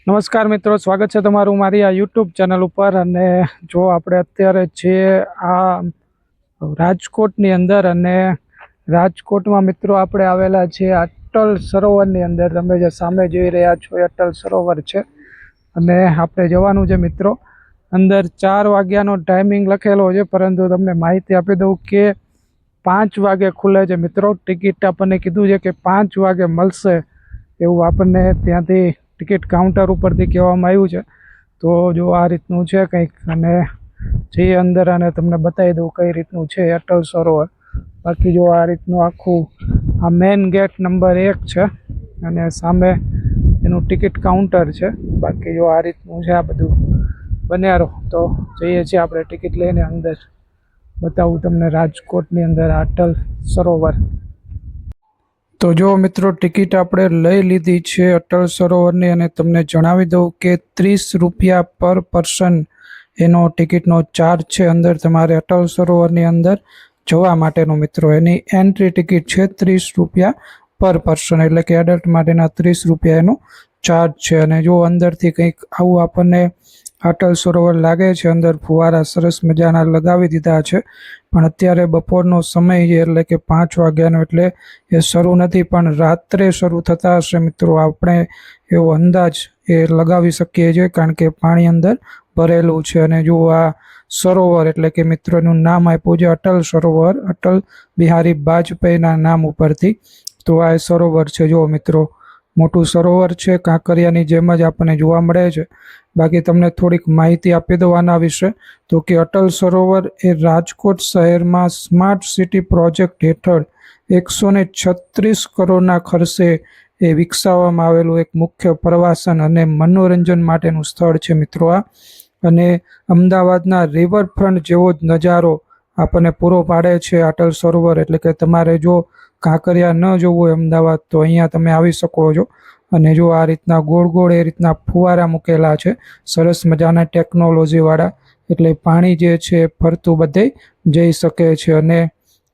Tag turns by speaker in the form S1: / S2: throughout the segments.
S1: નમસ્કાર મિત્રો, સ્વાગત છે તમારું મારી આ યુટ્યુબ ચેનલ ઉપર। અને જો આપણે અત્યારે છે આ રાજકોટની અંદર, અને રાજકોટમાં મિત્રો આપણે આવેલા છે અટલ સરોવરની અંદર। તમે જે સામે જોઈ રહ્યા છો એ અટલ સરોવર છે, અને આપણે જવાનું છે મિત્રો અંદર। 4 વાગ્યાનો ટાઈમિંગ લખેલો છે, પરંતુ તમને માહિતી આપી દઉં કે 5 વાગે ખુલે છે મિત્રો। ટિકિટ આપણને કીધું છે કે 5 વાગે મળશે એવું આપણને ત્યાંથી ટિકિટ કાઉન્ટર ઉપરથી કહેવામાં આવ્યું છે। તો જો આ રીતનું છે કંઈક, અને જઈએ અંદર અને તમને બતાવી દઉં કઈ રીતનું છે અટલ સરોવર। બાકી જો આ રીતનું આખું આ મેઇન ગેટ નંબર 1 છે, અને સામે એનું ટિકિટ કાઉન્ટર છે। બાકી જો આ રીતનું છે આ બધું બન્યા રહો। તો જઈએ છીએ આપણે ટિકિટ લઈને અંદર, બતાવું તમને રાજકોટની અંદર અટલ સરોવર। તો જો મિત્રો ટિકિટ આપણે લઈ લીધી છે અટલ સરોવરની, અને તમને જણાવી દઉં કે 30 રૂપિયા પર પર્સન એનો ટિકિટનો ચાર્જ છે અંદર તમારે અટલ સરોવરની અંદર જવા માટેનો મિત્રો। એની એન્ટ્રી ટિકિટ છે 30 રૂપિયા પર પર્સન, એટલે કે એડલ્ટ માટેના 30 રૂપિયા એનો ચાર્જ છે। અને જો અંદરથી કંઈક આવું આપણને અટલ સરોવર લાગે છે। અંદર ફુવારા સરસ મજાના લગાવી દીધા છે, પણ અત્યારે બપોરનો સમય છે, એટલે કે 5 વાગ્યાનો, એટલે એ શરૂ નથી, પણ રાત્રે શરૂ થતા હશે મિત્રો। આપણે એવો અંદાજ એ લગાવી શકીએ છીએ, કારણ કે પાણી અંદર ભરેલું છે। અને જો આ સરોવર એટલે કે મિત્રોનું નામ આપ્યું છે અટલ સરોવર, અટલ બિહારી વાજપેયીના નામ ઉપરથી। તો આ સરોવર છે જો મિત્રો, મોટું સરોવર છે, કાંકરિયાની જેમ જ આપણને જોવા મળે છે। બાકી તમને થોડીક માહિતી આપી દઉં આના વિશે, તો કે અટલ સરોવર એ રાજકોટ શહેરમાં સ્માર્ટ સિટી પ્રોજેક્ટ હેઠળ 136 કરોડના ખર્ચે એ વિકસાવવામાં આવેલું એક મુખ્ય પ્રવાસન અને મનોરંજન માટેનું સ્થળ છે મિત્રો આ। અને અમદાવાદના રિવરફ્રન્ટ જેવો જ નજારો આપણને પૂરો પાડે છે અટલ સરોવર। એટલે કે તમારે જો કાંકરિયા ન જોવું હોય અમદાવાદ, તો અહીંયા તમે આવી શકો છો। અને જો આ રીતના ગોળ ગોળ એ રીતના ફુવારા મૂકેલા છે સરસ મજાના ટેકનોલોજીવાળા, એટલે પાણી જે છે ફરતું બધે જઈ શકે છે। અને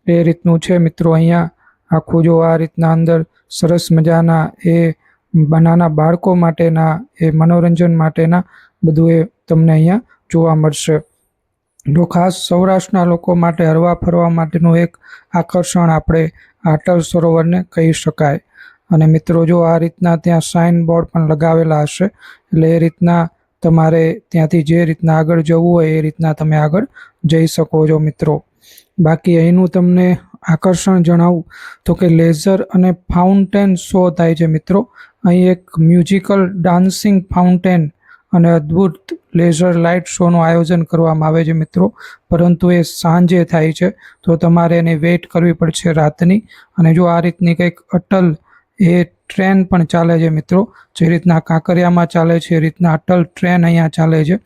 S1: એ રીતનું છે મિત્રો અહીંયા આખું, જો આ રીતના અંદર સરસ મજાના એ નાના બાળકો માટેના એ મનોરંજન માટેના બધું એ તમને અહીંયા જોવા મળશે। જો ખાસ સૌરાષ્ટ્રના લોકો માટે હરવા ફરવા માટેનું એક આકર્ષણ આપણે અટલ સરોવરને કહી શકાય। અને મિત્રો જો આ રીતના ત્યાં સાઇન બોર્ડ પણ લગાવેલા હશે, એટલે એ રીતના તમારે ત્યાંથી જે રીતના આગળ જવું હોય એ રીતના તમે આગળ જઈ શકો છો મિત્રો। બાકી અહીંનું તમને આકર્ષણ જણાવું તો કે લેઝર અને ફાઉન્ટેન શો થાય છે મિત્રો। અહીં એક મ્યુઝિકલ ડાન્સિંગ ફાઉન્ટેન અને અદ્ભુત લેઝર લાઇટ શોનું આયોજન કરવામાં આવે છે મિત્રો, પરંતુ એ સાંજે થાય છે, તો તમારે એની વેઇટ કરવી પડશે રાતની। અને જો આ રીતની કંઈક અટલ એ ટ્રેન પણ ચાલે છે મિત્રો, જે રીતના કાંકરિયામાં ચાલે છે એ રીતના અટલ ટ્રેન અહીંયા ચાલે છે,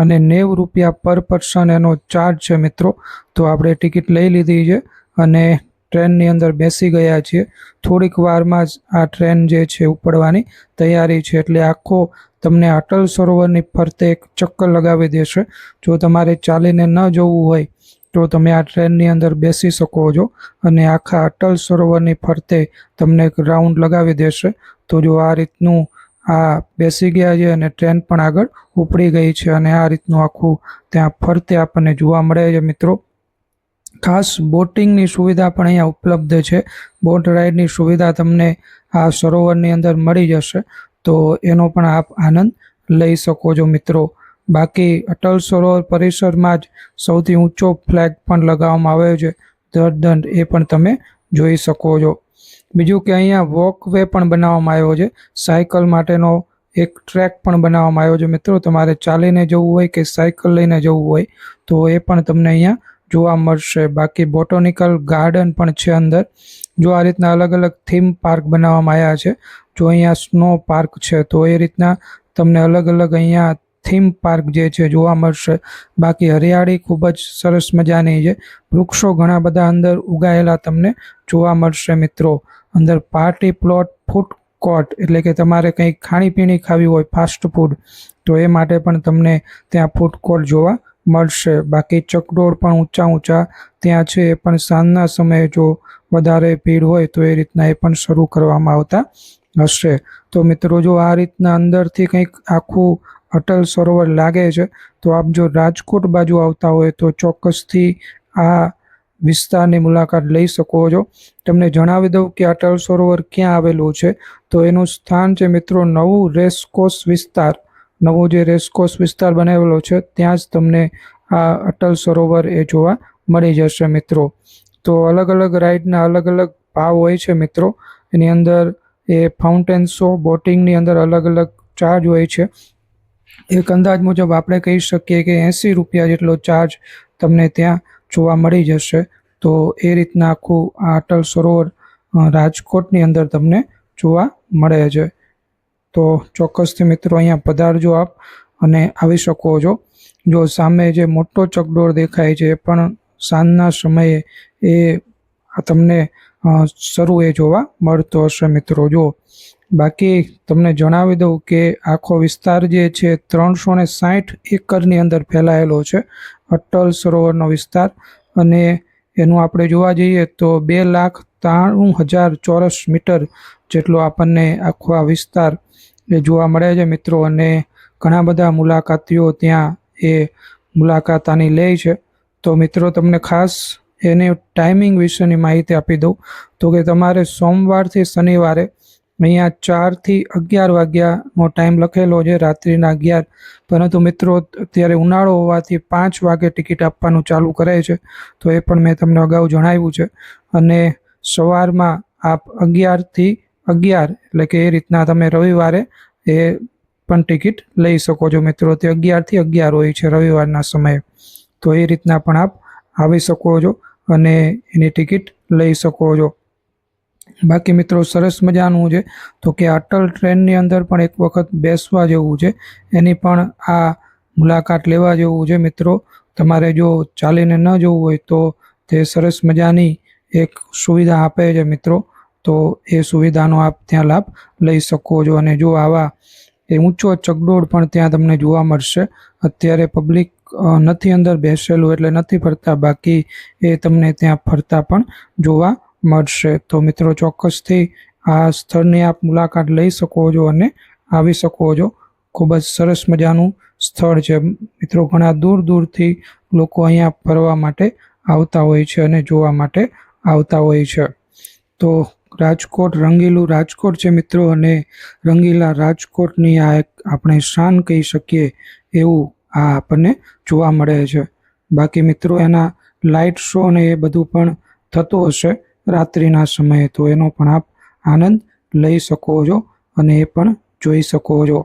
S1: અને 90 રૂપિયા પર પર્સન એનો ચાર્જ છે મિત્રો। તો આપણે ટિકિટ લઈ લીધી છે અને ટ્રેનની અંદર બેસી ગયા છીએ। થોડીક વારમાં જ આ ટ્રેન જે છે ઉપડવાની તૈયારી છે, એટલે આખો તમને અટલ સરોવરની ફરતે એક ચક્કર લગાવી દેશે। જો તમારે ચાલીને ન જવું હોય તો તમે આ ટ્રેનની અંદર બેસી શકો છો, અને આખા અટલ સરોવરની ફરતે તમને એક રાઉન્ડ લગાવી દેશે। તો જો આ રીતનું આ બેસી ગયા છે, અને ટ્રેન પણ આગળ ઉપડી ગઈ છે, અને આ રીતનું આખું ત્યાં ફરતે આપણને જોવા મળે છે મિત્રો। ખાસ બોટિંગની સુવિધા પણ અહીંયા ઉપલબ્ધ છે, બોટ રાઇડની સુવિધા તમને આ સરોવરની અંદર મળી જશે, તો એનો પણ આપ આનંદ લઈ શકો છો મિત્રો। બાકી અટલ સરોવર પરિસરમાં જ સૌથી ઊંચો ફ્લેગ પણ લગાવવામાં આવ્યો છે ધ્વજદંડ, એ પણ તમે જોઈ શકો છો। બીજું કે અહીંયા વોકવે પણ બનાવવામાં આવ્યો છે, સાયકલ માટેનો એક ટ્રેક પણ બનાવવામાં આવ્યો છે મિત્રો। તમારે ચાલીને જવું હોય કે સાયકલ લઈને જવું હોય તો એ પણ તમને અહીંયા જોવા મળશે। બાકી બોટોનિકલ ગાર્ડન પણ છે અંદર। જો આ રીતના અલગ અલગ થીમ પાર્ક બનાવવામાં આવ્યા છે, જો અહીંયા સ્નો પાર્ક છે, તો એ રીતના તમને અલગ અલગ અહીંયા થીમ પાર્ક જે છે જોવા મળશે। બાકી હરિયાળી ખૂબ જ સરસ મજાની છે, વૃક્ષો ઘણા બધા અંદર ઉગાયેલા તમને જોવા મળશે મિત્રો। અંદર પાર્ટી પ્લોટ, ફૂડ કોર્ટ, એટલે કે તમારે કંઈક ખાણીપીણી ખાવી હોય ફાસ્ટ ફૂડ, તો એ માટે પણ તમને ત્યાં ફૂડ કોર્ટ જોવા મળશે। બાકી ચકડોળ પણ ઊંચા ત્યાં છે, એ પણ સાંજના સમયે જો વધારે ભીડ હોય તો એ રીતના એ પણ શરૂ કરવામાં આવતા હશે. તો મિત્રો જો આ રીતના અંદરથી કંઈક આખું અટલ સરોવર લાગે છે, તો આપ જો રાજકોટ બાજુ આવતા હોય તો ચોક્કસથી આ વિસ્તારની મુલાકાત લઈ શકો છો. તમને જણાવી દઉં કે અટલ સરોવર ક્યાં આવેલું છે. તો એનું સ્થાન છે મિત્રો નવું રેસકોર્સ વિસ્તાર. નવો જે રેસકોર્સ વિસ્તાર બનાવેલો છે ત્યાં જ તમને આ અટલ સરોવર એ જોવા મળી જશે મિત્રો. તો અલગ અલગ રાઇડના અલગ અલગ ભાવ હોય છે મિત્રો. એની અંદર એ ફાઉન્ટેન શો બોટિંગની અંદર અલગ અલગ ચાર્જ હોય છે. એક અંદાજ મુજબ આપણે કહી શકીએ કે 80 રૂપિયા જેટલો ચાર્જ તમને ત્યાં જોવા મળી જશે. તો એ રીતના આખું આ અટલ સરોવર રાજકોટની અંદર તમને જોવા મળે છે. તો ચોક્કસથી મિત્રો અહીંયા પધારજો આપ અને આવી શકો છો. જો સામે જે મોટો ચકડોળ દેખાય છે એ પણ સાંજના સમયે એ તમને શરૂ એ જોવા મળતો હશે મિત્રો. જો બાકી તમને જણાવી દઉં કે આખો વિસ્તાર જે છે 360 એકરની અંદર ફેલાયેલો છે અટલ સરોવરનો વિસ્તાર. અને એનું આપણે જોવા જઈએ તો 2,93,000 ચોરસ મીટર જેટલો આપણને આખો આ વિસ્તાર એ જોવા મળે છે મિત્રો. અને ઘણા બધા મુલાકાતીઓ ત્યાં એ મુલાકાત આની લે છે. તો મિત્રો તમને ખાસ એની ટાઈમિંગ વિશેની માહિતી આપી દઉં તો કે તમારે સોમવારથી શનિવારે અહીંયા 4 થી 11 વાગ્યાનો ટાઈમ લખેલો છે, રાત્રિના 11. પરંતુ મિત્રો અત્યારે ઉનાળો હોવાથી 5 વાગે ટિકિટ આપવાનું ચાલુ કરે છે. તો એ પણ મેં તમને અગાઉ જણાવ્યું છે. અને સવારમાં આપ 11 થી 11 એટલે કે એ રીતના તમે રવિવારે એ પણ ટિકિટ લઈ શકો છો મિત્રો. તે 11 થી 11 હોય છે રવિવારના સમયે. તો એ રીતના પણ આપ આવી શકો છો અને એની ટિકિટ લઈ શકો છો. બાકી મિત્રો સરસ મજાનું છે તો કે અટલ ટ્રેનની અંદર પણ એક વખત બેસવા જેવું છે. એની પણ આ મુલાકાત લેવા જેવું છે મિત્રો. તમારે જો ચાલીને ન જવું હોય તો તે સરસ મજાની એક સુવિધા આપે છે મિત્રો. તો એ સુવિધાનો આપ ત્યાં લાભ લઈ શકો છો. અને જો આવા એ ઊંચો ચકડોળ પણ ત્યાં તમને જોવા મળશે. અત્યારે પબ્લિક નથી અંદર બેસેલું એટલે નથી ફરતા, બાકી એ તમને ત્યાં ફરતા પણ જોવા મળશે. તો મિત્રો ચોક્કસથી આ સ્થળની આપ મુલાકાત લઈ શકો છો અને આવી શકો છો. ખૂબ જ સરસ મજાનું સ્થળ છે મિત્રો. ઘણા દૂર દૂરથી લોકો અહીંયા ફરવા માટે આવતા હોય છે અને જોવા માટે આવતા હોય છે. તો રાજકોટ રંગીલું રાજકોટ છે મિત્રો. અને રંગીલા રાજકોટની આ એક આપણે શાન કહી શકીએ એવું આ આપણને જોવા મળે છે. બાકી મિત્રો એના લાઇટ શો ને એ બધું પણ થતું હશે રાત્રિના સમયે. તો એનો પણ આપ આનંદ લઈ શકો છો અને એ પણ જોઈ શકો છો.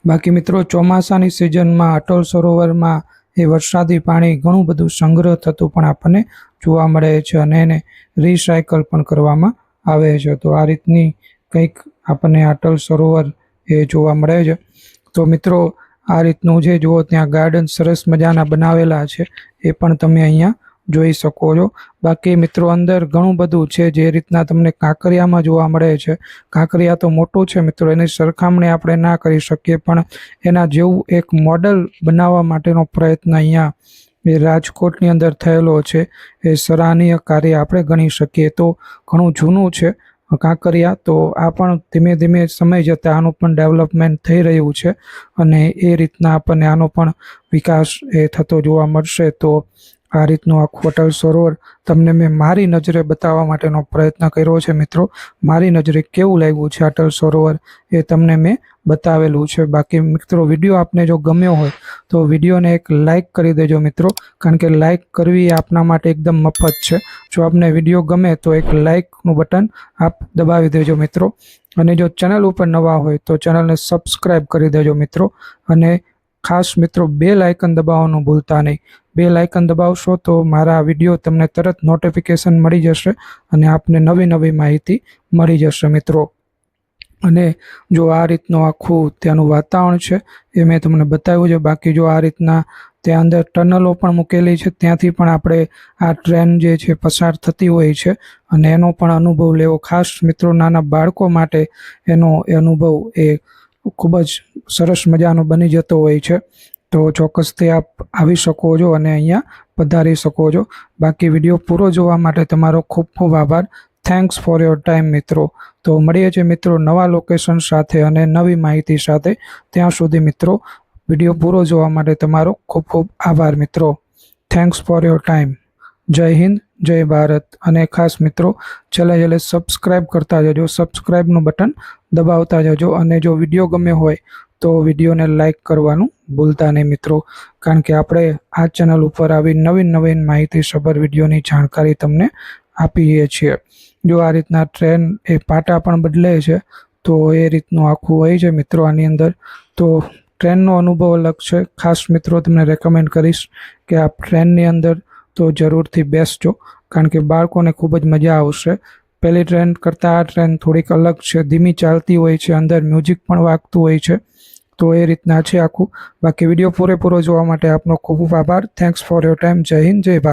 S1: બાકી મિત્રો ચોમાસાની સિઝનમાં અટલ સરોવરમાં એ વરસાદી પાણી ઘણું બધું સંગ્રહ થતું પણ આપણને જોવા મળે છે અને એને રિસાયકલ પણ કરવામાં આવે છે. તો આ રીતની કંઈક આપણને અટલ સરોવર એ જોવા મળે છે. તો મિત્રો આ રીતનું છે. જુઓ ત્યાં ગાર્ડન સરસ મજાના બનાવેલા છે, એ પણ તમે અહીંયા જોઈ શકો છો. બાકી મિત્રો અંદર ઘણું બધું છે જે રીતના તમને કાંકરિયામાં જોવા મળે છે. કાંકરિયા તો મોટું છે મિત્રો, એની સરખામણી આપણે ના કરી શકીએ, પણ એના જેવું એક મોડલ બનાવવા માટેનો પ્રયત્ન અહીંયા એ રાજકોટની અંદર થયેલો છે. એ સરાહનીય કાર્ય આપણે ગણી શકીએ. તો ઘણું જૂનું છે કાંકરિયા. તો આ પણ ધીમે ધીમે સમય જતાં આનું પણ ડેવલપમેન્ટ થઈ રહ્યું છે અને એ રીતના આપણને આનો પણ વિકાસ એ થતો જોવા મળશે. તો આ રીતનું આખું અટલ સરોવર તમને મેં મારી નજરે બતાવવા માટેનો પ્રયત્ન કર્યો છે મિત્રો. મારી નજરે કેવું લાગ્યું છે અટલ સરોવર એ તમને મેં બતાવેલું છે. બાકી મિત્રો વિડીયો આપને જો ગમ્યો હોય તો વિડીયોને એક લાઇક કરી દેજો મિત્રો, કારણ કે લાઇક કરવી એ આપના માટે એકદમ મફત છે. જો આપને વિડીયો ગમે તો એક લાઇકનું બટન આપ દબાવી દેજો મિત્રો. અને જો ચેનલ ઉપર નવા હોય તો ચેનલને સબસ્ક્રાઈબ કરી દેજો મિત્રો. અને ખાસ મિત્રો બેલ આઇકન દબાવવાનું ભૂલતા નહીં. બેલ આઇકન દબાવશો તો મારા વિડીયો તમને તરત નોટિફિકેશન મળી જશે અને આપને નવી નવી માહિતી મળી જશે મિત્રો. અને જો આ રીતનું આખું ત્યાંનું વાતાવરણ છે એ મેં તમને બતાવ્યું છે. બાકી જો આ રીતના ત્યાં અંદર ટનલો પણ મૂકેલી છે, ત્યાંથી પણ આપણે આ ટ્રેન જે છે પસાર થતી હોય છે અને એનો પણ અનુભવ લેવો. ખાસ મિત્રો નાના બાળકો માટે એનો અનુભવ એ ખૂબ જ સરસ મજાનો બની જતો હોય છે. તો ચોક્કસથી આપ આવી શકો છો અને અહીંયા પધારી શકો છો. બાકી વિડીયો પૂરો જોવા માટે તમારો ખૂબ ખૂબ આભાર. થેન્ક્સ ફોર યોર ટાઈમ મિત્રો. તો મળીએ છીએ મિત્રો નવા લોકેશન સાથે અને નવી માહિતી સાથે. ત્યાં સુધી મિત્રો વિડીયો પૂરો જોવા માટે તમારો ખૂબ ખૂબ આભાર મિત્રો. Thanks for your time. જય હિન્દ, જય ભારત. અને ખાસ મિત્રો છેલ્લે સબસ્ક્રાઈબ કરતા જજો, સબસ્ક્રાઈબનું બટન દબાવતા જજો. અને જો વિડીયો ગમ્યો હોય તો વિડીયોને લાઈક કરવાનું ભૂલતા નહીં મિત્રો, કારણ કે આપણે આ ચેનલ ઉપર આવી નવીન માહિતીસભર વિડીયોની જાણકારી તમને આપીએ છીએ. જો આ રીતના ટ્રેન એ પાટા પણ બદલે છે તો એ રીતનું આખું હોય છે મિત્રો આની અંદર. તો ટ્રેનનો અનુભવ અલગ છે. ખાસ મિત્રો તમને રેકમેન્ડ કરીશ કે આ ટ્રેનની અંદર તો જરૂરથી બેસજો, કારણ કે બાળકોને ખૂબ જ મજા આવશે. પહેલી ટ્રેન કરતાં આ ટ્રેન થોડીક અલગ છે, ધીમી ચાલતી હોય છે, અંદર મ્યુઝિક પણ વાગતું હોય છે. તો એ રીતના છે આખું. બાકી વિડીયો પૂરેપૂરો જોવા માટે આપનો ખૂબ ખૂબ આભાર. Thanks for your time. જય હિન્દ, જય ભારત.